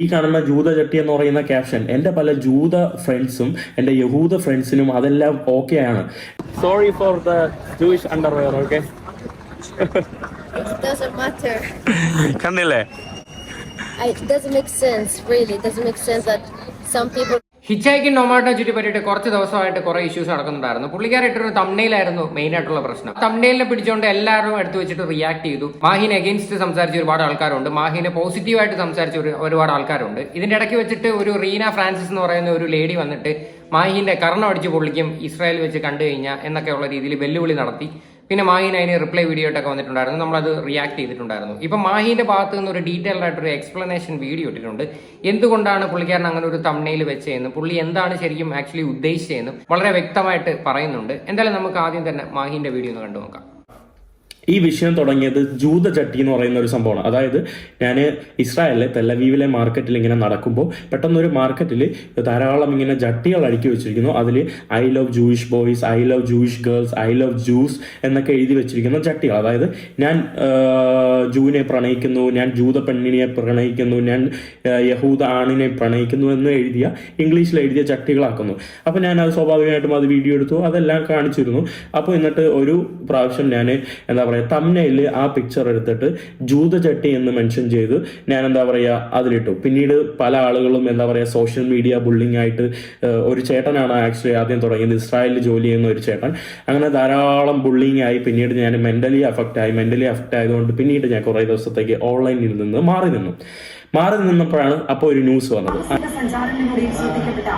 ഈ കാണുന്ന ജൂത ചട്ടി എന്ന് പറയുന്ന ക്യാപ്ഷൻ എൻ്റെ പല ജൂത ഫ്രണ്ട്സും എൻ്റെ യഹൂദ ഫ്രണ്ട്സിനും അതെല്ലാം ഓക്കെയാണ്. Sorry for the Jewish underwear. Okay, കണ്ടില്ലേ? It doesn't make sense, really. It doesn't make sense that some people. ഹിച്ചായിക്കും നൊമാഡിനെ ചുറ്റി പറ്റിയിട്ട് കുറച്ച് ദിവസമായിട്ട് കുറെ ഇഷ്യൂസ് നടക്കുന്നുണ്ടായിരുന്നു. പുള്ളിക്കാരായിട്ടൊരു തമ്നെയിലായിരുന്നു മെയിൻ ആയിട്ടുള്ള പ്രശ്നം. തമ്നെയിലിനെ പിടിച്ചുകൊണ്ട് എല്ലാവരും എടുത്തു വെച്ചിട്ട് റിയാക്ട് ചെയ്തു. മാഹിനെ അഗെയിൻസ്റ്റ് സംസാരിച്ച ഒരുപാട് ആൾക്കാരുണ്ട്, മാഹിനെ പോസിറ്റീവായിട്ട് സംസാരിച്ച ഒരുപാട് ആൾക്കാരുണ്ട്. ഇതിന്റെ ഇടയ്ക്ക് വെച്ചിട്ട് ഒരു റീന ഫ്രാൻസിസ് എന്ന് പറയുന്ന ഒരു ലേഡി വന്നിട്ട് മാഹിന്റെ കർണം അടിച്ച് പൊള്ളിക്കും ഇസ്രായേൽ വെച്ച് കണ്ടു കഴിഞ്ഞാൽ എന്നൊക്കെയുള്ള രീതിയിൽ വെല്ലുവിളി നടത്തി. പിന്നെ മാഹിൻ അതിന് റിപ്ലൈ വീഡിയോ ആയിട്ടൊക്കെ വന്നിട്ടുണ്ടായിരുന്നു, നമ്മളത് റിയാക്ട് ചെയ്തിട്ടുണ്ടായിരുന്നു. ഇപ്പം മാഹിന്റെ ഭാഗത്ത് നിന്ന് ഒരു ഡീറ്റെയിൽഡ് ആയിട്ടൊരു എക്സ്പ്ലനേഷൻ വീഡിയോ ഇട്ടിട്ടുണ്ട്. എന്തുകൊണ്ടാണ് പുള്ളിക്കാരൻ അങ്ങനെ ഒരു തമ്നെയിൽ വെച്ചതെന്നും പുള്ളി എന്താണ് ശരിക്കും ആക്ച്വലി ഉദ്ദേശിച്ചതെന്നും വളരെ വ്യക്തമായിട്ട് പറയുന്നുണ്ട്. എന്തായാലും നമുക്ക് ആദ്യം തന്നെ മാഹിന്റെ വീഡിയോ ഒന്ന് കണ്ടു നോക്കാം. ഈ വിഷയം തുടങ്ങിയത് ജൂത ചട്ടി എന്ന് പറയുന്ന ഒരു സംഭവമാണ്. അതായത് ഞാൻ ഇസ്രായേലിലെ തെല്ലവീവിലെ മാർക്കറ്റിൽ ഇങ്ങനെ നടക്കുമ്പോൾ പെട്ടെന്നൊരു മാർക്കറ്റിൽ ധാരാളം ഇങ്ങനെ ചട്ടികൾ അടുക്കി വെച്ചിരിക്കുന്നു. അതിൽ I love Jewish boys, I love Jewish girls, I love juice എന്നൊക്കെ എഴുതി വെച്ചിരിക്കുന്ന ചട്ടികൾ. അതായത് ഞാൻ ജൂവിനെ പ്രണയിക്കുന്നു, ഞാൻ ജൂത പെണ്ണിനെ പ്രണയിക്കുന്നു, ഞാൻ യഹൂദ ആണിനെ പ്രണയിക്കുന്നു എന്ന് എഴുതിയ ഇംഗ്ലീഷിൽ എഴുതിയ ചട്ടികളാക്കുന്നു. അപ്പോൾ ഞാൻ അത് സ്വാഭാവികമായിട്ടും അത് വീഡിയോ എടുത്തു, അതെല്ലാം കാണിച്ചിരുന്നു. അപ്പോൾ എന്നിട്ട് ഒരു പ്രാവശ്യം ഞാൻ എന്താ പറയുക തംബ്നെയിൽ ആ പിക്ചർ എടുത്തിട്ട് ജൂത ചട്ടി എന്ന് മെൻഷൻ ചെയ്ത് ഞാൻ എന്താ പറയുക അതിലിട്ടു. പിന്നീട് പല ആളുകളും എന്താ പറയുക സോഷ്യൽ മീഡിയ ബുള്ളിങ് ആയിട്ട്, ഒരു ചേട്ടനാണ് ആക്ച്വലി ആദ്യം തുടങ്ങിയത്, ഇസ്രായേലിൽ ജോലി ചെയ്യുന്ന ഒരു ചേട്ടൻ. അങ്ങനെ ധാരാളം ബുള്ളിങ് ആയി. പിന്നീട് ഞാൻ മെന്റലി അഫക്റ്റ് ആയതുകൊണ്ട് പിന്നീട് ഞാൻ കുറേ ദിവസത്തേക്ക് ഓൺലൈനിൽ നിന്ന് മാറി നിന്നപ്പോഴാണ് അപ്പോൾ ഒരു ന്യൂസ് വന്നത്. സഞ്ചാരങ്ങളിലൂടെയും ശ്രദ്ധിക്കപ്പെട്ട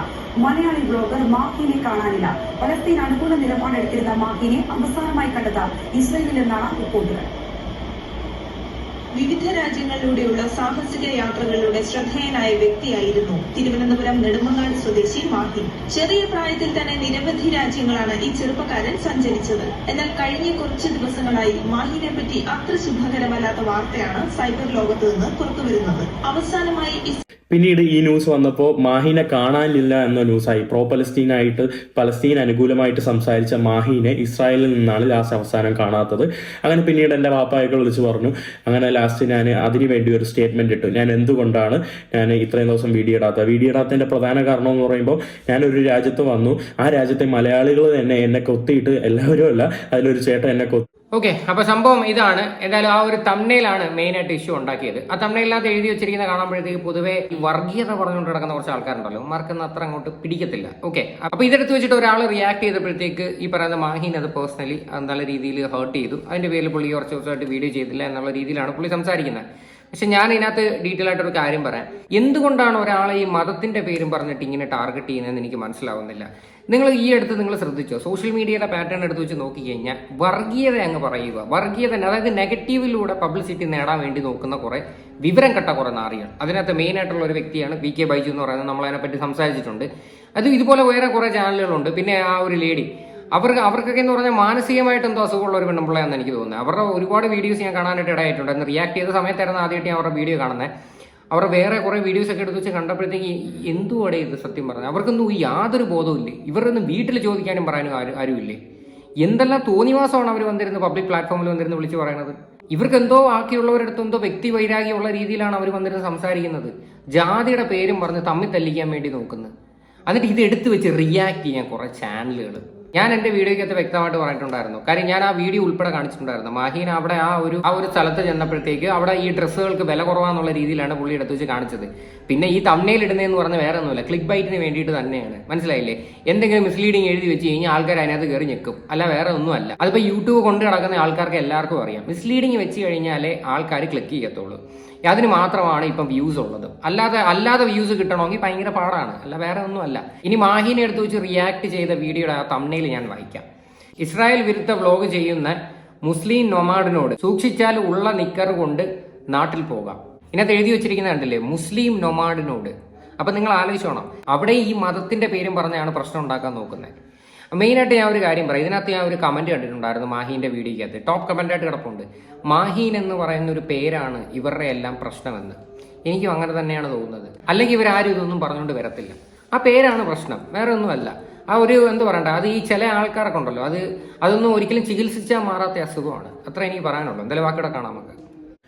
മലയാളി ബ്ലോഗർ മാഹിനെ കാണാനില്ല. പലസ്തീൻ അനുകൂല നിലപാടെടുത്തിരുന്ന മാഹിനെ അവസാനമായി കണ്ടത് ഇസ്രയേലിൽ നിന്നാണ് റിപ്പോർട്ടുകൾ. വിവിധ രാജ്യങ്ങളിലൂടെയുള്ള സാഹസിക യാത്രകളിലൂടെ ശ്രദ്ധേയനായ വ്യക്തിയായിരുന്നു തിരുവനന്തപുരം നെടുമങ്ങാട് സ്വദേശി മാഹി. ചെറിയ പ്രായത്തിൽ തന്നെ നിരവധി രാജ്യങ്ങളാണ് ഈ ചെറുപ്പക്കാരൻ സഞ്ചരിച്ചത്. എന്നാൽ കഴിഞ്ഞ കുറച്ച് ദിവസങ്ങളായി മാഹിനെ പറ്റി അത്ര ശുഭകരമല്ലാത്ത വാർത്തയാണ് സൈബർ ലോകത്ത് നിന്ന് പുറത്തുവരുന്നത്. അവസാനമായി പിന്നീട് ഈ ന്യൂസ് വന്നപ്പോൾ മാഹിനെ കാണാനില്ല എന്ന ന്യൂസായി. പലസ്തീൻ അനുകൂലമായിട്ട് സംസാരിച്ച മാഹിനെ ഇസ്രായേലിൽ നിന്നാണ് ലാസ്റ്റ് അവസാനം കാണാത്തത്. അങ്ങനെ പിന്നീട് എൻ്റെ വാപ്പായൊക്കെ വിളിച്ച് പറഞ്ഞു. അങ്ങനെ ലാസ്റ്റ് ഞാൻ അതിന് വേണ്ടി ഒരു സ്റ്റേറ്റ്മെന്റ് ഇട്ടു. ഞാൻ എന്തുകൊണ്ടാണ് ഞാൻ ഇത്രയും ദിവസം വീഡിയോ ഇടാത്തതിൻ്റെ പ്രധാന കാരണം എന്ന് പറയുമ്പോൾ, ഞാനൊരു രാജ്യത്ത് വന്നു, ആ രാജ്യത്തെ മലയാളികൾ തന്നെ എന്നെ കൊത്തിയിട്ട്, എല്ലാവരും അല്ല, അതിലൊരു ചേട്ടൻ എന്നെ ഓക്കെ, അപ്പൊ സംഭവം ഇതാണ്. എന്തായാലും ആ ഒരു തംബ്നെയിലാണ് മെയിൻ ആയിട്ട് ഇഷ്യൂ ഉണ്ടാക്കിയത്. ആ തംബ്നെയിലിനകത്ത് എഴുതി വെച്ചിരിക്കുന്ന കാണുമ്പോഴത്തേക്ക് പൊതുവെ വർഗീയത പറഞ്ഞുകൊണ്ട് കിടക്കുന്ന കുറച്ച് ആൾക്കാരുണ്ടല്ലോ, മാർക്കൊന്നും അത്ര അങ്ങോട്ട് പിടിക്കത്തില്ല. ഓക്കെ, അപ്പൊ ഇതെടുത്ത് വെച്ചിട്ട് ഒരാൾ റിയാക്ട് ചെയ്തപ്പോഴത്തേക്ക് ഈ പറയുന്ന മാഹിൻ അത് പേഴ്സണലി നല്ല രീതിയിൽ ഹേർട്ട് ചെയ്തു. അതിന്റെ പേരിൽ പുള്ളി കുറച്ച് ദിവസമായിട്ട് വീഡിയോ ചെയ്തില്ല എന്നുള്ള രീതിയിലാണ് പുള്ളി സംസാരിക്കുന്നത്. പക്ഷെ ഞാൻ ഇതിനകത്ത് ഡീറ്റെയിൽ ആയിട്ടൊരു കാര്യം പറയാം. എന്തുകൊണ്ടാണ് ഒരാളെ ഈ മതത്തിന്റെ പേരും പറഞ്ഞിട്ട് ഇങ്ങനെ ടാർഗറ്റ് ചെയ്യുന്നതെന്ന് എനിക്ക് മനസ്സിലാവുന്നില്ല. നിങ്ങൾ ഈ അടുത്ത് നിങ്ങൾ ശ്രദ്ധിച്ചോ, സോഷ്യൽ മീഡിയയുടെ പാറ്റേൺ എടുത്ത് വെച്ച് നോക്കിക്കഴിഞ്ഞാൽ വർഗീയത അങ്ങ് പറയുക, വർഗീയത അതായത് നെഗറ്റീവിലൂടെ പബ്ലിസിറ്റി നേടാൻ വേണ്ടി നോക്കുന്ന കുറെ വിവരം കെട്ട കുറെ നാറികൾ. അതിനകത്ത് മെയിൻ ആയിട്ടുള്ള ഒരു വ്യക്തിയാണ് VK ബൈജു എന്ന് പറയുന്നത്. നമ്മളതിനെപ്പറ്റി സംസാരിച്ചിട്ടുണ്ട്. അത് ഇതുപോലെ വേറെ കുറെ ചാനലുകളുണ്ട്. പിന്നെ ആ ഒരു ലേഡി, അവർക്കൊക്കെ എന്ന് പറഞ്ഞാൽ മാനസികമായിട്ട് എന്തോ അസുഖമുള്ള ഒരു പെണ്ണുമ്പിള്ളയാണെന്ന് എനിക്ക് തോന്നുന്നത്. അവരുടെ ഒരുപാട് വീഡിയോസ് ഞാൻ കാണാനായിട്ട് ഇടയായിട്ടുണ്ട്. അന്ന് റിയാക്ട് ചെയ്ത സമയത്തായിരുന്നു ആദ്യമായിട്ട് ഞാൻ അവരുടെ വീഡിയോ കാണുന്നത്. അവരുടെ വേറെ കുറേ വീഡിയോസ് ഒക്കെ എടുത്ത് വെച്ച് കണ്ടപ്പോഴത്തേക്ക് എന്തുവാടെ ഇത് സത്യം പറഞ്ഞത്, അവർക്കൊന്നും യാതൊരു ബോധവും ഇല്ലേ. ഇവരൊന്നും വീട്ടിൽ ചോദിക്കാനും പറയാനും ആരുമില്ലേ. എന്തെല്ലാം തോന്നിവാസമാണ് അവർ വന്നിരുന്ന് പബ്ലിക് പ്ലാറ്റ്ഫോമിൽ വന്നിരുന്ന് വിളിച്ച് പറയുന്നത്. ഇവർക്ക് എന്തോ ബാക്കിയുള്ളവരടുത്ത് എന്തോ വ്യക്തി വൈരാഗ്യമുള്ള രീതിയിലാണ് അവർ വന്നിരുന്ന് സംസാരിക്കുന്നത്. ജാതിയുടെ പേരും പറഞ്ഞ് തമ്മിൽ തല്ലിക്കാൻ വേണ്ടി നോക്കുന്നത്. എന്നിട്ട് ഇത് എടുത്തു വെച്ച് റിയാക്ട് ചെയ്യാൻ കുറേ ചാനലുകൾ. ഞാൻ എന്റെ വീഡിയോയ്ക്കകത്ത് വ്യക്തമായിട്ട് പറഞ്ഞിട്ടുണ്ടായിരുന്നു. കാര്യം ഞാൻ ആ വീഡിയോ ഉൾപ്പെടെ കാണിച്ചിട്ടുണ്ടായിരുന്നു. മാഹീൻ അവിടെ ആ ഒരു സ്ഥലത്ത് ചെന്നപ്പോഴത്തേക്ക് അവിടെ ഈ ഡ്രസ്സുകൾക്ക് വില കുറവാന്നുള്ള രീതിയിലാണ് പുള്ളി എടുത്ത് വെച്ച് കാണിച്ചത്. പിന്നെ ഈ തംബ്നെയിൽ ഇടുന്നതെന്ന് പറഞ്ഞ വേറെ ഒന്നുമില്ല, ക്ലിക്ക് ബൈറ്റിന് വേണ്ടിയിട്ട് തന്നെയാണ്. മനസ്സിലായില്ലേ? എന്തെങ്കിലും മിസ്ലീഡിങ് എഴുതി വെച്ച് കഴിഞ്ഞാൽ ആൾക്കാർ അതിനകത്ത് കയറി ഞെക്കും, അല്ല വേറെ ഒന്നുമല്ല. അതിപ്പോൾ യൂട്യൂബ് കൊണ്ട് കിടക്കുന്ന ആൾക്കാർക്ക് എല്ലാവർക്കും അറിയാം. മിസ്ലീഡിങ് വെച്ച് കഴിഞ്ഞാലേ ആൾക്കാർ ക്ലിക്ക് ചെയ്യത്തുള്ളൂ. അതിന് മാത്രമാണ് ഇപ്പം വ്യൂസ് ഉള്ളത്. അല്ലാതെ വ്യൂസ് കിട്ടണമെങ്കിൽ ഭയങ്കര പാടാണ്, അല്ല വേറെ ഒന്നുമല്ല. ഇനി മാഹിനെ എടുത്ത് വെച്ച് റിയാക്ട് ചെയ്ത വീഡിയോയുടെ ആ തംബ്നെയിൽ ഞാൻ വായിക്കാം. ഇസ്രായേൽ വിരുദ്ധ വ്ലോഗ് ചെയ്യുന്ന മുസ്ലിം നൊമാഡിനോട് സൂക്ഷിച്ചാൽ ഉള്ള നിക്കർ കൊണ്ട് നാട്ടിൽ പോകാം. ഇതിനകത്ത് എഴുതി വെച്ചിരിക്കുന്ന കണ്ടില്ലേ, മുസ്ലിം നൊമാഡിനോട്. അപ്പൊ നിങ്ങൾ ആലോചിച്ചോണം, അവിടെ ഈ മതത്തിന്റെ പേരും പറഞ്ഞാണ് പ്രശ്നം ഉണ്ടാക്കാൻ നോക്കുന്നത്. മെയിനായിട്ട് ഞാൻ ഒരു കാര്യം പറയാം. ഇതിനകത്ത് ഞാൻ ഒരു കമന്റ് കണ്ടിട്ടുണ്ടായിരുന്നു മാഹീന്റെ വീഡിയോയ്ക്കകത്ത്. ടോപ്പ് കമന്റായിട്ട് കിടപ്പുണ്ട്. മാഹീൻ എന്ന് പറയുന്ന ഒരു പേരാണ് ഇവരുടെ എല്ലാം പ്രശ്നമെന്ന്. എനിക്കും അങ്ങനെ തന്നെയാണ് തോന്നുന്നത്. അല്ലെങ്കിൽ ഇവരാരും ഇതൊന്നും പറഞ്ഞുകൊണ്ട് വരത്തില്ല. ആ പേരാണ് പ്രശ്നം, വേറെ ഒന്നുമല്ല. ആ ഒരു എന്ത് പറയണ്ട, അത് ഈ ചില ആൾക്കാരൊക്കെ ഉണ്ടല്ലോ, അതൊന്നും ഒരിക്കലും ചികിത്സിച്ചാൽ മാറാത്ത അസുഖമാണ്. അത്ര എനിക്ക് പറയാനുള്ളൂ. എന്തായാലും വാക്കിടെ കാണാം നമുക്ക്.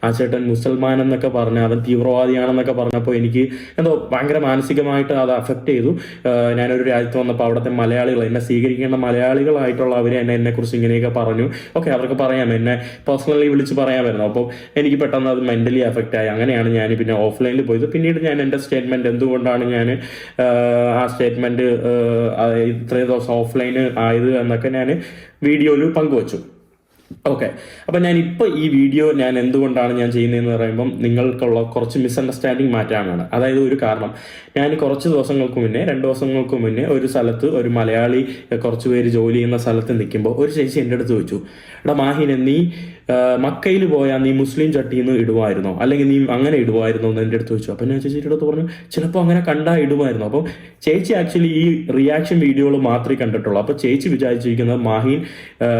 ആ ചേട്ടൻ മുസൽമാൻ എന്നൊക്കെ പറഞ്ഞ അവൻ തീവ്രവാദിയാണെന്നൊക്കെ പറഞ്ഞപ്പോൾ എനിക്ക് എന്തോ ഭയങ്കര മാനസികമായിട്ട് അത് അഫക്റ്റ് ചെയ്തു. ഞാനൊരു രാജ്യത്ത് വന്നപ്പോൾ അവിടുത്തെ മലയാളികൾ, എന്നെ സ്വീകരിക്കേണ്ട മലയാളികളായിട്ടുള്ള അവർ എന്നെക്കുറിച്ച് ഇങ്ങനെയൊക്കെ പറഞ്ഞു. ഓക്കെ, അവർക്ക് പറയാം, എന്നെ പേഴ്സണലി വിളിച്ച് പറയാമായിരുന്നു. അപ്പോൾ എനിക്ക് പെട്ടെന്ന് അത് മെന്റലി അഫക്റ്റ് ആയി. അങ്ങനെയാണ് ഞാൻ പിന്നെ ഓഫ്ലൈനിൽ പോയത്. പിന്നീട് ഞാൻ എൻ്റെ സ്റ്റേറ്റ്മെന്റ് എന്തുകൊണ്ടാണ് ഞാൻ ആ സ്റ്റേറ്റ്മെന്റ് ഇത്രയും ദിവസം ഓഫ്ലൈൻ ആയത് എന്നൊക്കെ ഞാൻ വീഡിയോയിൽ പങ്കുവച്ചു. ഓക്കെ, അപ്പം ഞാനിപ്പോൾ ഈ വീഡിയോ ഞാൻ എന്തുകൊണ്ടാണ് ഞാൻ ചെയ്യുന്നതെന്ന് പറയുമ്പം നിങ്ങൾക്കുള്ള കുറച്ച് മിസ്അണ്ടർസ്റ്റാൻഡിങ് മാറ്റാനാണ്. അതായത് ഒരു കാരണം, ഞാൻ കുറച്ച് ദിവസങ്ങൾക്ക് മുന്നേ 2 ദിവസങ്ങൾക്ക് മുന്നേ ഒരു സ്ഥലത്ത് ഒരു മലയാളി കുറച്ച് പേര് ജോലി ചെയ്യുന്ന സ്ഥലത്ത് നിൽക്കുമ്പോൾ ഒരു ചേച്ചി എൻ്റെ അടുത്ത് ചോദിച്ചു, എടാ മാഹിനെ, നീ മക്കയിൽ പോയാൽ നീ മുസ്ലിം ചട്ടിന്ന് ഇടുമായിരുന്നോ, അല്ലെങ്കിൽ നീ അങ്ങനെ ഇടുമായിരുന്നോ എന്ന് എൻ്റെ അടുത്ത് ചോദിച്ചു. അപ്പം ഞാൻ ചേച്ചിയുടെ അടുത്ത് പറഞ്ഞു, ചിലപ്പോൾ അങ്ങനെ കണ്ടാൽ ഇടുമായിരുന്നു. അപ്പം ചേച്ചി ആക്ച്വലി ഈ റിയാക്ഷൻ വീഡിയോകൾ മാത്രമേ കണ്ടിട്ടുള്ളൂ. അപ്പോൾ ചേച്ചി വിചാരിച്ചിരിക്കുന്നത് മാഹീൻ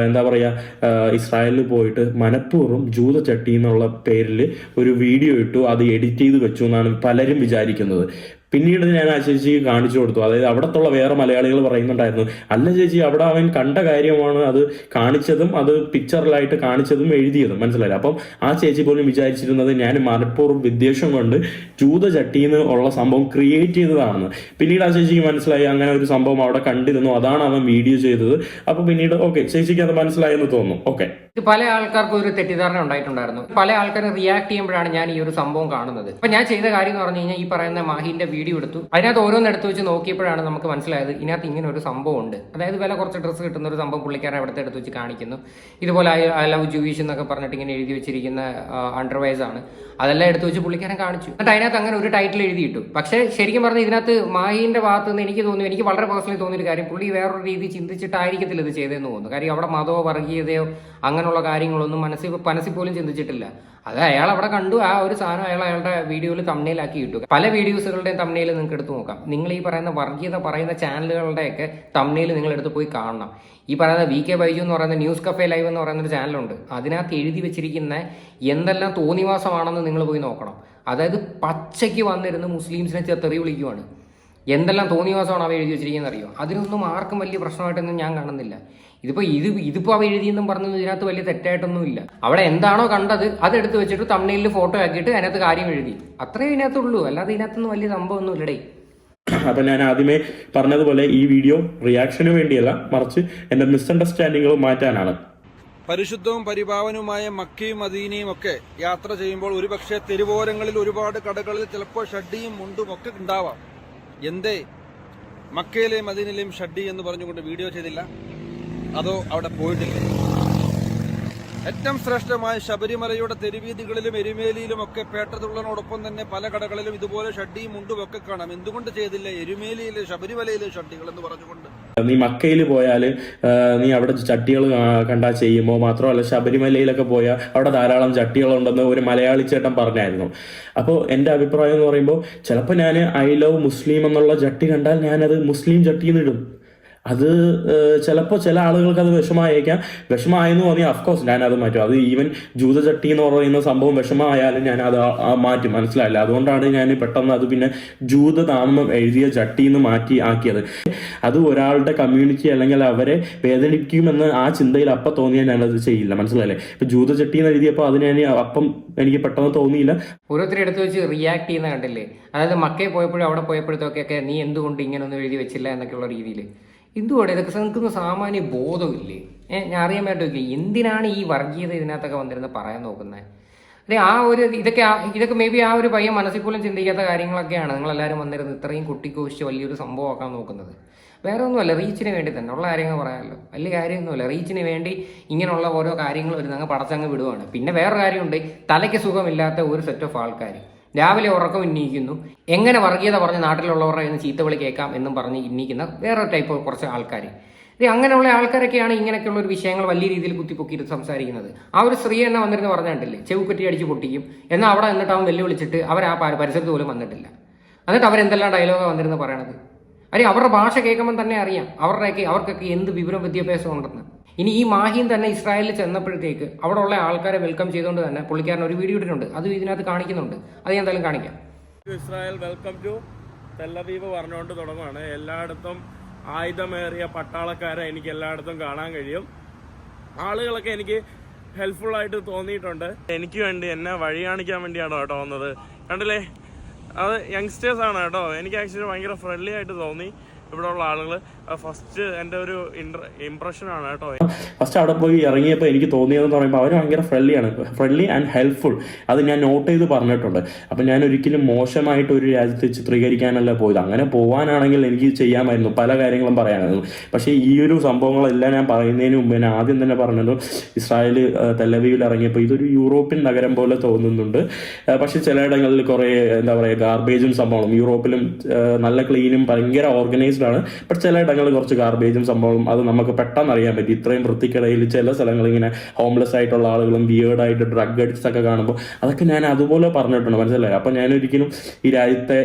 എന്താ പറയുക, ഇസ്രായേലിൽ പോയിട്ട് മനഃപൂർവ്വം ജൂത ചട്ടി എന്നുള്ള പേരിൽ ഒരു വീഡിയോ ഇട്ടു, അത് എഡിറ്റ് ചെയ്ത് വെച്ചു എന്നാണ് പലരും വിചാരിക്കുന്നത്. പിന്നീട് ഞാൻ ആ ചേച്ചിക്ക് കാണിച്ചു കൊടുത്തു. അതായത് അവിടത്തുള്ള വേറെ മലയാളികൾ പറയുന്നുണ്ടായിരുന്നു, അല്ല ചേച്ചി, അവിടെ അവൻ കണ്ട കാര്യമാണ് അത് കാണിച്ചതും, അത് പിക്ചറിലായിട്ട് കാണിച്ചതും എഴുതിയതും, മനസ്സിലായില്ല. അപ്പം ആ ചേച്ചി പോലും വിചാരിച്ചിരുന്നത് ഞാൻ മനഃപൂർവ്വം വിദ്വേഷം കൊണ്ട് ജൂത ചട്ടിന്ന് ഉള്ള സംഭവം ക്രിയേറ്റ് ചെയ്തതാണെന്ന്. പിന്നീട് ആ ചേച്ചിക്ക് മനസ്സിലായി അങ്ങനെ ഒരു സംഭവം അവിടെ കണ്ടിരുന്നു, അതാണ് അവൻ വീഡിയോ ചെയ്തത്. അപ്പൊ പിന്നീട് ഓക്കെ, ചേച്ചിക്ക് അത് മനസ്സിലായെന്ന് തോന്നുന്നു. ഓക്കെ, ഇത് പല ആൾക്കാർക്കും ഒരു തെറ്റിദ്ധാരണ ഉണ്ടായിട്ടുണ്ടായിരുന്നു. പല ആൾക്കാരും റിയാക്ട് ചെയ്യുമ്പോഴാണ് ഞാൻ ഈ ഒരു സംഭവം കാണുന്നത്. അപ്പൊ ഞാൻ ചെയ്ത കാര്യം എന്ന് പറഞ്ഞു കഴിഞ്ഞാൽ, ഈ പറയുന്ന മാഹിന്റെ വീഡിയോ എടുത്തു, അതിനകത്ത് ഓരോന്ന് എടുത്ത് വെച്ച് നോക്കിയപ്പോഴാണ് നമുക്ക് മനസ്സിലായത് ഇതിനകത്ത് ഇങ്ങനെ ഒരു സംഭവം ഉണ്ട്. അതായത് വില കുറച്ച് ഡ്രസ്സ് കിട്ടുന്ന ഒരു സംഭവം പുള്ളിക്കാരൻ അവിടുത്തെ എടുത്ത് വെച്ച് കാണിക്കുന്നു. ഇതുപോലെ ഐ ലവ് ജൂയിഷ് എന്നൊക്കെ പറഞ്ഞിട്ട് ഇങ്ങനെ എഴുതി വെച്ചിരിക്കുന്ന അണ്ടർവൈസ് ആണ്, അതെല്ലാം എടുത്ത് വെച്ച് പുള്ളിക്കാരൻ കാണിച്ചു. എന്നിട്ട് അതിനകത്ത് അങ്ങനെ ഒരു ടൈറ്റിൽ എഴുതിയിട്ടു. പക്ഷേ ശരിക്കും പറഞ്ഞാൽ ഇതിനകത്ത് മാഹിന്റെ ഭാഗത്ത് നിന്ന് എനിക്ക് തോന്നുന്നു, എനിക്ക് വളരെ പേഴ്സണലി തോന്നിയൊരു കാര്യം, പുള്ളി വേറൊരു രീതി ചിന്തിച്ചിട്ടായിരിക്കത്തില്ല ഇത് ചെയ്തതെന്ന് തോന്നുന്നു. കാര്യം അവിടെ മതമോ വർഗീയതയോ അങ്ങനെയുള്ള കാര്യങ്ങളൊന്നും മനസ്സിൽ പോലും ചിന്തിച്ചിട്ടില്ല. അത് അയാൾ അവിടെ കണ്ടു, ആ ഒരു സാധനം അയാളുടെ വീഡിയോയിൽ തമ്മിലാക്കി ഇട്ടു. പല വീഡിയോസുകളുടെയും തമ്മിൽ നിങ്ങൾക്ക് എടുത്ത് നോക്കാം. നിങ്ങൾ ഈ പറയുന്ന വർഗീയത പറയുന്ന ചാനലുകളുടെയൊക്കെ തമ്മിൽ നിങ്ങൾ എടുത്ത് പോയി കാണണം. ഈ പറയുന്ന VK ബൈജു എന്ന് പറയുന്ന ന്യൂസ് കഫേ ലൈവ് എന്ന് പറയുന്ന ഒരു ചാനലുണ്ട്. അതിനകത്ത് എഴുതി വെച്ചിരിക്കുന്ന എന്തെല്ലാം തോന്നിവാസമാണെന്ന് നിങ്ങൾ പോയി നോക്കണം. അതായത് പച്ചയ്ക്ക് വന്നിരുന്ന് മുസ്ലിംസിനെ തെറി വിളിക്കുവാണ്. എന്തെല്ലാം തോന്നിവാസമാണ് അവ എഴുതി വെച്ചിരിക്കുന്നത് അറിയോ? അതിനൊന്നും ആർക്കും വലിയ പ്രശ്നമായിട്ടൊന്നും ഞാൻ കാണുന്നില്ല. ഇതിപ്പോ അവ എഴുതിയെന്നും പറഞ്ഞത് ഇതിനകത്ത് വലിയ തെറ്റായിട്ടൊന്നും ഇല്ല. അവിടെ എന്താണോ കണ്ടത് അതെടുത്ത് വെച്ചിട്ട് തമ്മിലിൽ ഫോട്ടോ ആക്കിയിട്ട് അതിനകത്ത് കാര്യം എഴുതി, അത്രേ ഇതിനകത്തുള്ളൂ. അല്ലാതെ ഇതിനകത്തൊന്നും വലിയ സംഭവമൊന്നും ഇല്ലടേ. അപ്പൊ ഞാൻ ആദ്യമേ പറഞ്ഞതുപോലെ ഈ വീഡിയോ റിയാക്ഷന് വേണ്ടിയല്ല, മറിച്ച് എന്റെ മിസ്അണ്ടർസ്റ്റാൻഡിങ്ങുകൾ മാറ്റാനാണ്. പരിശുദ്ധവും പരിപാവനവുമായ മക്കയും മദീനയും ഒക്കെ യാത്ര ചെയ്യുമ്പോൾ ഒരുപക്ഷെ തെരുവോരങ്ങളിൽ ഒരുപാട് കടകളിൽ ചിലപ്പോൾ ഷഡ്ഡിയും മുണ്ടും ഒക്കെ ഉണ്ടാവാം. എന്തേ മക്കയിലെയും മദീനയിലെയും ഷഡ്ഡി എന്ന് പറഞ്ഞുകൊണ്ട് വീഡിയോ ചെയ്തില്ല? അതോ അവിടെ പോയിട്ടില്ല? ഏറ്റവും ശ്രേഷ്ഠമായ ശബരിമലയുടെ തെരുവീതികളിലും എരുമേലിയിലും ഒക്കെ പേട്ടതുള്ളതിനോടൊപ്പം തന്നെ പല കടകളിലും ഇതുപോലെ ഷഡ്ഡിയും മുണ്ടും ഒക്കെ കാണാം. എന്തുകൊണ്ട് ചെയ്തില്ല എരുമേലിയിലെ ശബരിമലയിലെ ഷഡ്ഡികൾ എന്ന് പറഞ്ഞുകൊണ്ട്? നീ മക്കയിൽ പോയാൽ നീ അവിടെ ചട്ടികൾ കണ്ടാ ചെയ്യുമോ? മാത്രമല്ല ശബരിമലയിലൊക്കെ പോയാൽ അവിടെ ധാരാളം ചട്ടികളുണ്ടെന്ന് ഒരു മലയാളി ചേട്ടൻ പറഞ്ഞായിരുന്നു. അപ്പോൾ എൻ്റെ അഭിപ്രായം എന്ന് പറയുമ്പോൾ, ചിലപ്പോൾ ഞാൻ ഐ ലവ് മുസ്ലിം എന്നുള്ള ചട്ടി കണ്ടാൽ ഞാനത് മുസ്ലിം ചട്ടിന്ന് ഇടും. അത് ചിലപ്പോൾ ചില ആളുകൾക്ക് അത് വിഷമായേക്കാം. വിഷമായെന്ന് പറഞ്ഞാൽ അഫ്കോഴ്സ് ഞാൻ അത് മാറ്റും. അത് ഈവൻ ജൂത ചട്ടി എന്ന് പറയുന്ന സംഭവം വിഷമമായാലും ഞാൻ അത് മാറ്റും, മനസ്സിലായില്ല. അതുകൊണ്ടാണ് ഞാൻ പെട്ടെന്ന് അത് പിന്നെ ജൂതനാമം എഴുതിയ ചട്ടി എന്ന് മാറ്റി ആക്കിയത്. അത് ഒരാളുടെ കമ്മ്യൂണിറ്റി അല്ലെങ്കിൽ അവരെ വേദനിപ്പിക്കുമെന്ന് ആ ചിന്തയിൽ അപ്പം തോന്നിയാൽ ഞാനത് ചെയ്യില്ല, മനസ്സിലായില്ലേ. ഇപ്പൊ ജൂത ചട്ടി എന്ന് എഴുതിയപ്പോൾ അതിന് അപ്പം എനിക്ക് പെട്ടെന്ന് തോന്നിയില്ല. ഓരോരുത്തർ എടുത്ത് വെച്ച് റിയാക്ട് ചെയ്യുന്ന കണ്ടില്ലേ? അതായത് മക്കയിൽ പോയപ്പോഴും അവിടെ പോയപ്പോഴത്തേക്കൊക്കെ നീ എന്തുകൊണ്ട് ഇങ്ങനൊന്നും എഴുതി വെച്ചില്ല എന്നൊക്കെയുള്ള രീതിയിൽ. എന്തുകൊണ്ട് ഇതൊക്കെ നിൽക്കുന്ന സാമാന്യ ബോധമില്ലേ? ഞാൻ അറിയാൻ പറ്റില്ല എന്തിനാണ് ഈ വർഗീയത ഇതിനകത്തൊക്കെ വന്നിരുന്ന് പറയാൻ നോക്കുന്നത്. അല്ലെ ആ ഒരു ഇതൊക്കെ മേ ബി ആ ഒരു പയ്യൻ മനസ്സിൽ പോലും ചിന്തിക്കാത്ത കാര്യങ്ങളൊക്കെയാണ് നിങ്ങളെല്ലാവരും വന്നിരുന്ന് ഇത്രയും കുട്ടിക്കോഷിച്ച് വലിയൊരു സംഭവമാക്കാൻ നോക്കുന്നത്. വേറെ ഒന്നുമല്ല, റീച്ചിന് വേണ്ടി തന്നെ ഉള്ള കാര്യങ്ങൾ പറയാമല്ലോ. വലിയ കാര്യമൊന്നുമില്ല, റീച്ചിന് വേണ്ടി ഇങ്ങനെയുള്ള ഓരോ കാര്യങ്ങൾ വരുന്ന അങ്ങ് പടച്ചങ്ങ് വിടുവാണ്. പിന്നെ വേറെ കാര്യമുണ്ട്, തലയ്ക്ക് സുഖമില്ലാത്ത ഒരു സെറ്റ് ഓഫ് ആൾക്കാർ രാവിലെ ഉറക്കം ഉന്നയിക്കുന്നു, എങ്ങനെ വർഗീയത പറഞ്ഞ് നാട്ടിലുള്ളവരുടെ എന്ന് ചീത്തവിളി കേൾക്കാം എന്നും പറഞ്ഞ് ഇന്നിക്കുന്ന വേറെ ടൈപ്പ് കുറച്ച് ആൾക്കാർ. അങ്ങനെയുള്ള ആൾക്കാരൊക്കെയാണ് ഇങ്ങനെയൊക്കെയുള്ള ഒരു വിഷയങ്ങൾ വലിയ രീതിയിൽ കുത്തിപ്പൊക്കിയിട്ട് സംസാരിക്കുന്നത്. ആ ഒരു സ്ത്രീ എന്നെ വന്നിരുന്ന് പറഞ്ഞിട്ടില്ലേ, ചെവുകെട്ടി അടിച്ച് പൊട്ടിക്കും എന്നാൽ അവിടെ എന്നിട്ട് അവൻ വെല്ലുവിളിച്ചിട്ട് അവർ ആ പരിസരത്ത് പോലും വന്നിട്ടില്ല. എന്നിട്ട് അവരെന്തെല്ലാം ഡയലോഗാണ് വന്നിരുന്ന് പറയണത്. അവരുടെ ഭാഷ കേൾക്കുമ്പോൾ തന്നെ അറിയാം അവർക്കൊക്കെ എന്ത് വിവരം വിദ്യാഭ്യാസം ഉണ്ടെന്ന്. ഇനി ഈ മാഹിൻ തന്നെ ഇസ്രായേലിൽ ചെന്നപ്പോഴത്തേക്ക് അവിടെ ഉള്ള ആൾക്കാരെ വെൽക്കം ചെയ്തുകൊണ്ട് തന്നെ പുള്ളിക്കാരൻ ഒരു വീഡിയോ ഇട്ടിട്ടുണ്ട്, അത് ഇതിനകത്ത് കാണിക്കുന്നുണ്ട്. അത് ഞാൻ എന്തായാലും കാണിക്കാം. ഇസ്രായേൽ വെൽക്കം ടു തെല്ലവീവ് പറഞ്ഞുകൊണ്ട് തുടങ്ങുകയാണ്. എല്ലായിടത്തും ആയുധമേറിയ പട്ടാളക്കാരെ എനിക്ക് എല്ലായിടത്തും കാണാൻ കഴിയും. ആളുകളൊക്കെ എനിക്ക് ഹെൽപ്ഫുൾ ആയിട്ട് തോന്നിയിട്ടുണ്ട്. എനിക്ക് വേണ്ടി എന്നെ വഴി കാണിക്കാൻ വേണ്ടിയാണോ കേട്ടോ വന്നത്, കണ്ടില്ലേ? അത് യങ്സ്റ്റേഴ്സ് ആണ് കേട്ടോ. എനിക്ക് ആക്ച്വലി ഭയങ്കര ഫ്രണ്ട്ലി ആയിട്ട് തോന്നി ഇവിടെ ഉള്ള ആളുകൾ. ഫസ്റ്റ് എൻ്റെ ഒരു ഇംപ്രഷനാണ് കേട്ടോ. ഫസ്റ്റ് അവിടെ പോയി ഇറങ്ങിയപ്പോൾ എനിക്ക് തോന്നിയതെന്ന് പറയുമ്പോൾ അവർ ഭയങ്കര ഫ്രണ്ട്ലി ആൻഡ് ഹെൽപ്ഫുൾ. അത് ഞാൻ നോട്ട് ചെയ്ത് പറഞ്ഞിട്ടുണ്ട്. അപ്പം ഞാൻ ഒരിക്കലും മോശമായിട്ട് ഒരു രാജ്യത്ത് ചിത്രീകരിക്കാനല്ല പോയത്. അങ്ങനെ പോകാനാണെങ്കിൽ എനിക്ക് ചെയ്യാമായിരുന്നു, പല കാര്യങ്ങളും പറയാമായിരുന്നു. പക്ഷേ ഈ ഒരു സംഭവങ്ങളെല്ലാം ഞാൻ പറയുന്നതിന് മുമ്പ് ഞാൻ ആദ്യം തന്നെ പറഞ്ഞത് ഇസ്രായേൽ തെല്ലവീവിൽ ഇറങ്ങിയപ്പോൾ ഇതൊരു യൂറോപ്യൻ നഗരം പോലെ തോന്നുന്നുണ്ട്. പക്ഷെ ചിലയിടങ്ങളിൽ കുറേ എന്താ പറയുക ഗാർബേജും സംഭവങ്ങളും. യൂറോപ്പിലും നല്ല ക്ലീനും ഭയങ്കര ഓർഗനൈസ്ഡ് ആണ്. പക്ഷെ ചില ഇടങ്ങളിൽ കുറച്ച് ഗാർബേജും സംഭവം അത് നമുക്ക് പെട്ടെന്ന് അറിയാൻ പറ്റും. ഇത്രയും വൃത്തിക്കിടയിൽ ചില സ്ഥലങ്ങൾ ഇങ്ങനെ ഹോംലെസ് ആയിട്ടുള്ള ആളുകളും വിയേർഡായിട്ട് ഡ്രഗ് അഡിക്ട്സ് ഒക്കെ കാണുമ്പോൾ അതൊക്കെ ഞാൻ അതുപോലെ പറഞ്ഞിട്ടുണ്ട്, മനസ്സിലായി? അപ്പം ഞാനൊരിക്കലും ഈ രാജ്യത്തെ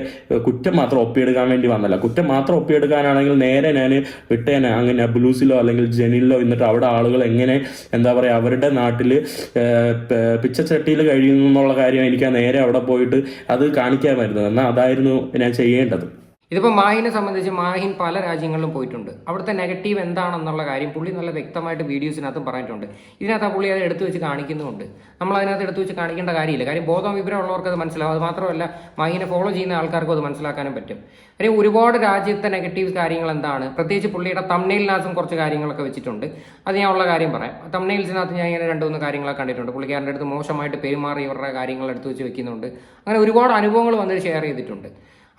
കുറ്റം മാത്രം ഒപ്പിയെടുക്കാൻ വേണ്ടി വന്നല്ല. കുറ്റം മാത്രം ഒപ്പിയെടുക്കാനാണെങ്കിൽ നേരെ ഞാൻ വിട്ടേനെ അങ്ങനെ നബ്ലൂസിലോ അല്ലെങ്കിൽ ജനീലിലോ എന്നിട്ട് അവിടെ ആളുകൾ എങ്ങനെ എന്താ പറയുക അവരുടെ നാട്ടിൽ പിച്ചച്ചട്ടിയിൽ കഴിയുന്നു എന്നുള്ള കാര്യം എനിക്ക് നേരെ അവിടെ പോയിട്ട് അത് കാണിക്കാമായിരുന്നു. എന്നാൽ അതായിരുന്നു ഞാൻ ചെയ്യേണ്ടത്. ഇതിപ്പോൾ മാഹിനെ സംബന്ധിച്ച് മാഹിൻ പല രാജ്യങ്ങളിലും പോയിട്ടുണ്ട്. അവിടുത്തെ നെഗറ്റീവ് എന്താണെന്നുള്ള കാര്യം പുള്ളി നല്ല വ്യക്തമായിട്ട് വീഡിയോസിനകത്തും പറഞ്ഞിട്ടുണ്ട്. ഇതിനകത്ത് ആ പുള്ളി അത് എടുത്തു വെച്ച് കാണിക്കുന്നുമുണ്ട്. നമ്മൾ അതിനകത്ത് എടുത്തു വെച്ച് കാണിക്കേണ്ട കാര്യമില്ല. കാര്യം ബോധം വിവരമുള്ളവർക്ക് അത് മനസ്സിലാവും. അത് മാത്രമല്ല മാഹിനെ ഫോളോ ചെയ്യുന്ന ആൾക്കാർക്കും അത് മനസ്സിലാക്കാനും പറ്റും. കാര്യം ഒരുപാട് രാജ്യത്തെ നെഗറ്റീവ് കാര്യങ്ങൾ എന്താണ്, പ്രത്യേകിച്ച് പുള്ളിയുടെ തംബ്നെയിലിനകത്തും കുറച്ച് കാര്യങ്ങളൊക്കെ വെച്ചിട്ടുണ്ട്. അത് ഞാൻ ഉള്ള കാര്യം പറയാം. തംബ്നെയിൽസിനകത്ത് ഞാൻ ഇങ്ങനെ 2-3 കാര്യങ്ങളൊക്കെ കണ്ടിട്ടുണ്ട്. പുള്ളിക്കാരൻ്റെ അടുത്ത് മോശമായിട്ട് പെരുമാറി ഇവരുടെ കാര്യങ്ങൾ എടുത്തു വെച്ച് വെക്കുന്നുണ്ട്. അങ്ങനെ ഒരുപാട് അനുഭവങ്ങൾ വന്നിട്ട് ഷെയർ ചെയ്തിട്ടുണ്ട്.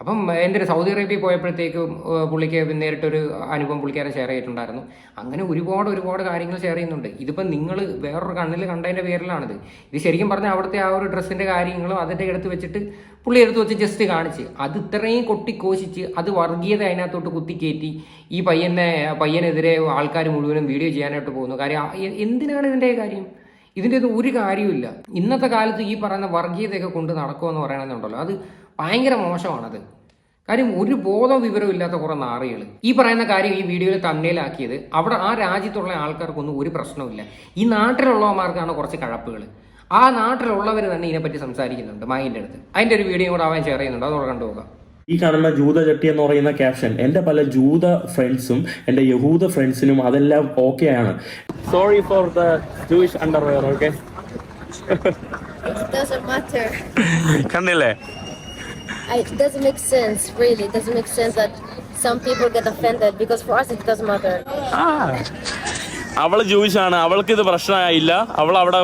അപ്പം എൻ്റെ ഒരു സൗദി അറേബ്യ പോയപ്പോഴത്തേക്കും പുള്ളിക്ക് നേരിട്ടൊരു അനുഭവം പുള്ളിക്കാരൻ ഷെയർ ചെയ്തിട്ടുണ്ടായിരുന്നു. അങ്ങനെ ഒരുപാട് കാര്യങ്ങൾ ഷെയർ ചെയ്യുന്നുണ്ട്. ഇതിപ്പം നിങ്ങൾ വേറൊരു കണ്ണിൽ കണ്ടതിൻ്റെ പേരിലാണിത്. ഇത് ശരിക്കും പറഞ്ഞാൽ അവിടുത്തെ ആ ഒരു ഡ്രസ്സിൻ്റെ കാര്യങ്ങളും അതിൻ്റെ എടുത്ത് വെച്ചിട്ട് പുള്ളി എടുത്ത് വെച്ച് ജസ്റ്റ് കാണിച്ച് അത് ഇത്രയും കൊട്ടിക്കോശിച്ച് അത് വർഗീയത അതിനകത്തോട്ട് കുത്തിക്കയറ്റി ഈ പയ്യനെതിരെ ആൾക്കാർ മുഴുവനും വീഡിയോ ചെയ്യാനായിട്ട് പോകുന്നു. കാര്യം എന്തിനാണ് ഇതിൻ്റെ കാര്യം? ഇതിൻ്റെ ഒരു കാര്യമില്ല. ഇന്നത്തെ കാലത്ത് ഈ പറയുന്ന വർഗീയതയൊക്കെ കൊണ്ട് നടക്കുമെന്ന് പറയണമെന്നുണ്ടല്ലോ, അത് ഭയങ്കര മോശമാണത്. കാര്യം ഒരു ബോധം വിവരവും ഇല്ലാത്ത കുറേ നാറികൾ ഈ പറയുന്ന കാര്യം ഈ വീഡിയോയിൽ തമ്മിലാക്കിയത്. അവിടെ ആ രാജ്യത്തുള്ള ആൾക്കാർക്കൊന്നും ഒരു പ്രശ്നമില്ല. ഈ നാട്ടിലുള്ളവന്മാർക്കാണ് കുറച്ച് കഴപ്പുകൾ. ആ നാട്ടിലുള്ളവർ തന്നെ ഇതിനെപ്പറ്റി സംസാരിക്കുന്നുണ്ട് മാഹിൻ്റെ അടുത്ത്. അതിൻ്റെ ഒരു വീഡിയോ കൂടെ അവൻ ഷെയർ ചെയ്യുന്നുണ്ട്. അതോടെ കണ്ടുപോകാം. ഈ കാണുന്ന ജൂത ചട്ടി എന്ന് പറയുന്ന ക്യാപ്ഷൻ എൻ്റെ പല ജൂത ഫ്രണ്ട്സും എൻ്റെ യഹൂദ ഫ്രണ്ട്സിനും അതെല്ലാം ഓക്കെയാണ്. Sorry for the Jewish underwear. Okay, It doesn't matter. കണ്ടില്ലേ? It doesn't make sense, really. It doesn't make sense that some people get offended because for us it doesn't matter. അവൾ ജൂയിഷാണ്, അവൾക്ക് ഇത് പ്രശ്നമായില്ല. അവൾ അവിടെ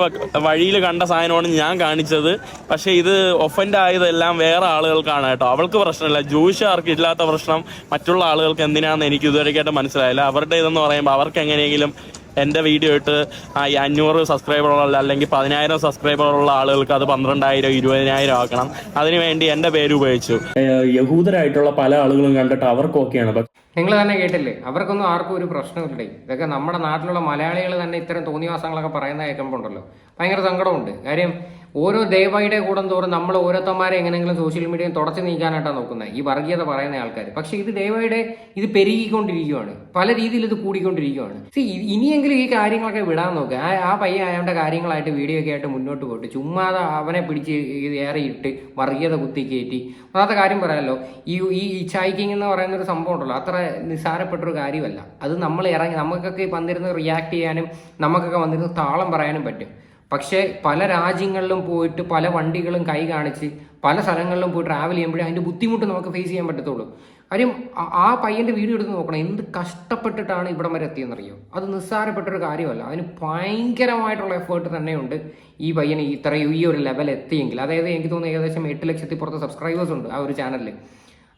വഴിയിൽ കണ്ട സാധനമാണ് ഞാൻ കാണിച്ചത്. പക്ഷെ ഇത് ഒഫൻഡ് ആയതെല്ലാം വേറെ ആളുകൾക്കാണ് കേട്ടോ. അവൾക്ക് പ്രശ്നമില്ല. ജൂയിഷുകാർക്ക് ഇല്ലാത്ത പ്രശ്നം മറ്റുള്ള ആളുകൾക്ക് എന്തിനാണെന്ന് എനിക്ക് ഇതുവരെയായിട്ട് മനസ്സിലായില്ല. അവരുടെ ഇതെന്ന് പറയുമ്പോൾ അവർക്ക് എങ്ങനെയെങ്കിലും എൻ്റെ വീഡിയോ ഇട്ട് 500 സബ്സ്ക്രൈബറുള്ള അല്ലെങ്കിൽ 10,000 സബ്സ്ക്രൈബറുള്ള ആളുകൾക്ക് അത് 12,000 20,000 ആക്കണം. അതിനുവേണ്ടി എൻ്റെ പേര് ഉപയോഗിച്ചു. യഹൂദരായിട്ടുള്ള പല ആളുകളും കണ്ടിട്ട് അവർക്ക് ഓക്കെയാണ്. നിങ്ങൾ തന്നെ കേട്ടില്ലേ, അവർക്കൊന്നും ആർക്കും ഒരു പ്രശ്നമില്ലേ. ഇതൊക്കെ നമ്മുടെ നാട്ടിലുള്ള മലയാളികൾ തന്നെ ഇത്തരം തോന്നിവാസങ്ങളൊക്കെ പറയുന്ന കേൾക്കുമ്പോൾ ഉണ്ടല്ലോ ഭയങ്കര സങ്കടമുണ്ട്. കാര്യം ഓരോ ദയവായുടെ കൂടം തോറും നമ്മൾ ഓരോരുത്തന്മാരെ എങ്ങനെയെങ്കിലും സോഷ്യൽ മീഡിയയിൽ തുടച്ചു നീക്കാനായിട്ടാണ് നോക്കുന്നത് ഈ വർഗീയത പറയുന്ന ആൾക്കാർ. പക്ഷേ ഇത് ദയവായുടെ ഇത് പെരുകിക്കൊണ്ടിരിക്കുകയാണ്, പല രീതിയിൽ ഇത് കൂടിക്കൊണ്ടിരിക്കുകയാണ്. ഇനിയെങ്കിലും ഈ കാര്യങ്ങളൊക്കെ വിടാൻ നോക്കുക. ആ പയ്യൻ അയാളുടെ കാര്യങ്ങളായിട്ട് വീഡിയോ ഒക്കെ ആയിട്ട് മുന്നോട്ട് പോയിട്ട് ചുമ്മാതെ അവനെ പിടിച്ച് ഏറിയിട്ട് വർഗീയത കുത്തിക്കയറ്റി. ഒന്നാമത്തെ കാര്യം പറയാമല്ലോ, ഈ ചായ്ക്കിങ് എന്ന് പറയുന്ന ഒരു സംഭവം ഉണ്ടല്ലോ, അത്ര നിസ്സാരപ്പെട്ടൊരു കാര്യമല്ല. അത് നമ്മൾ ഇറങ്ങി നമുക്കൊക്കെ വന്നിരുന്ന് റിയാക്ട് ചെയ്യാനും നമുക്കൊക്കെ വന്നിരുന്ന് താളം പറയാനും പറ്റും. പക്ഷേ പല രാജ്യങ്ങളിലും പോയിട്ട് പല വണ്ടികളും കൈ കാണിച്ച് പല സ്ഥലങ്ങളിലും പോയി ട്രാവൽ ചെയ്യുമ്പോഴേ അതിൻ്റെ ബുദ്ധിമുട്ട് നമുക്ക് ഫേസ് ചെയ്യാൻ പറ്റത്തുള്ളൂ. കാര്യം ആ പയ്യൻ്റെ വീഡിയോ എടുത്ത് നോക്കണം, എന്ത് കഷ്ടപ്പെട്ടിട്ടാണ് ഇവിടം വരെ എത്തിയെന്നറിയോ. അത് നിസ്സാരപ്പെട്ടൊരു കാര്യമല്ല. അതിന് ഭയങ്കരമായിട്ടുള്ള എഫേർട്ട് തന്നെയുണ്ട് ഈ പയ്യന് ഈ ഒരു ലെവൽ എത്തിയെങ്കിൽ. അതായത് എനിക്ക് തോന്നുന്നു ഏകദേശം 8 ലക്ഷത്തിൽ പുറത്ത് സബ്സ്ക്രൈബേഴ്സ് ഉണ്ട് ആ ഒരു ചാനലിൽ.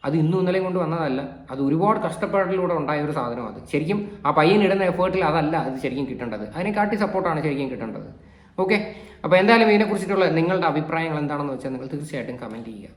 അത് ഇന്നും ഇന്നലെയും കൊണ്ട് വന്നതല്ല, അത് ഒരുപാട് കഷ്ടപ്പാടിലൂടെ ഉണ്ടായ ഒരു സാധനം. അത് ശരിക്കും ആ പയ്യൻ ഇടുന്ന എഫേർട്ടിൽ അതല്ല അത് ശരിക്കും കിട്ടേണ്ടത്. അതിനെക്കാട്ടി സപ്പോർട്ടാണ് ശരിക്കും കിട്ടേണ്ടത്. ഓക്കെ, അപ്പോൾ എന്തായാലും ഇതിനെക്കുറിച്ചിട്ടുള്ള നിങ്ങളുടെ അഭിപ്രായങ്ങൾ എന്താണെന്ന് വെച്ചാൽ നിങ്ങൾ തീർച്ചയായിട്ടും കമൻറ്റ് ചെയ്യുക.